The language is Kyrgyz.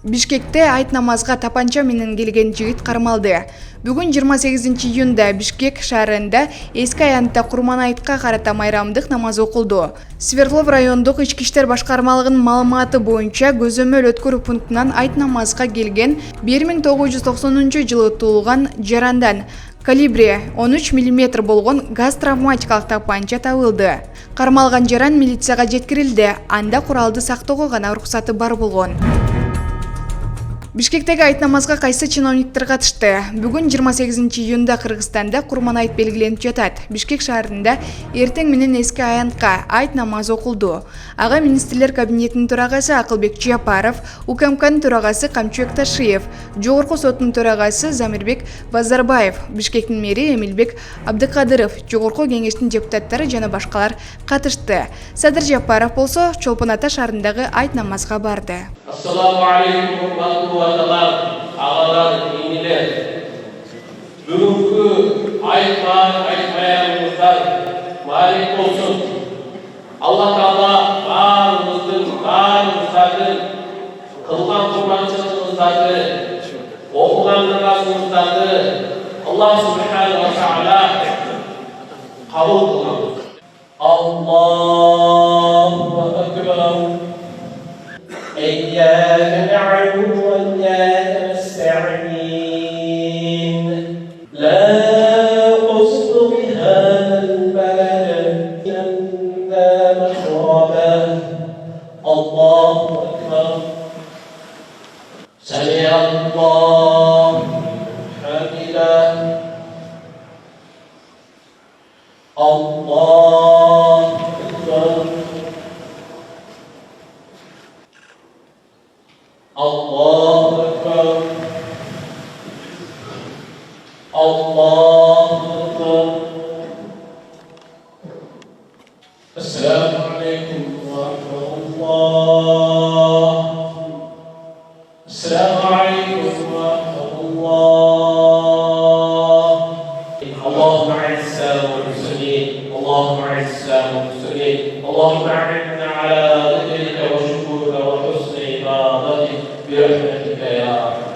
Бишкекте айт намазга тапанча менен келген жигит кармалды. Бүгүн 28-июнда Бишкек шаарында эски аянтта Курман айтка карата майрамдык намаз окулду. Свердлов райондук ички иштер башкармалыгынын маалыматы боюнча көзөмөл өткөрүү пунктунан айт намазга келген 1990-жылы туулган жарандан калибри 13 мм болгон газ травматикалык тапанча табылды. Кармалган жаран милицияга жеткирилди. Анда куралды сактоого гана уруксаты бар болгон. Бишкектеги айт намазга кайсы чиновниктер катышты? Бүгүн 28-июнда Кыргызстанда Курман айт белгиленип жатат. Бишкек шаарында эртең менен эски аянтка айт намаз окулду. Ага министрлер кабинетинин төрагасы Акылбек Жапаров, УКМКнын төрагасы Камчыбек Ташиев, Жогорку соттун төрагасы Замирбек Базарбаев, Бишкектин мэри Эмилбек Абдыкадыров, Жогорку кеңештин депутаттары жана башкалар катышты. Садыр Жапаров болсо Чолпон Ата шаарындагы айт намазга барды. Assalamu alaikum ağalar, iniler. Bugünkü aytmayanımızdan malik olsun. Allah Teala bağımızın, kılgan kurbançılığımızdadır, okugan namazımızdadır. Allah Subhanahu wa Ta'ala kabul kılmalı. Allahu Ekber. إياك نعبد وإياك نستعين لا قصد بهذا البلد إلا مشربه الله أكبر سمع الله حمده الله أكبر الله أكبر الله أكبر السلام عليكم ورحمة الله السلام عليكم ورحمة الله اللهم أعز الإسلام والمسلمين اللهم أعز الإسلام والمسلمين اللهم أعنا على ذكرك وشكرك وحسن عبادتك برحمتك يا أرحم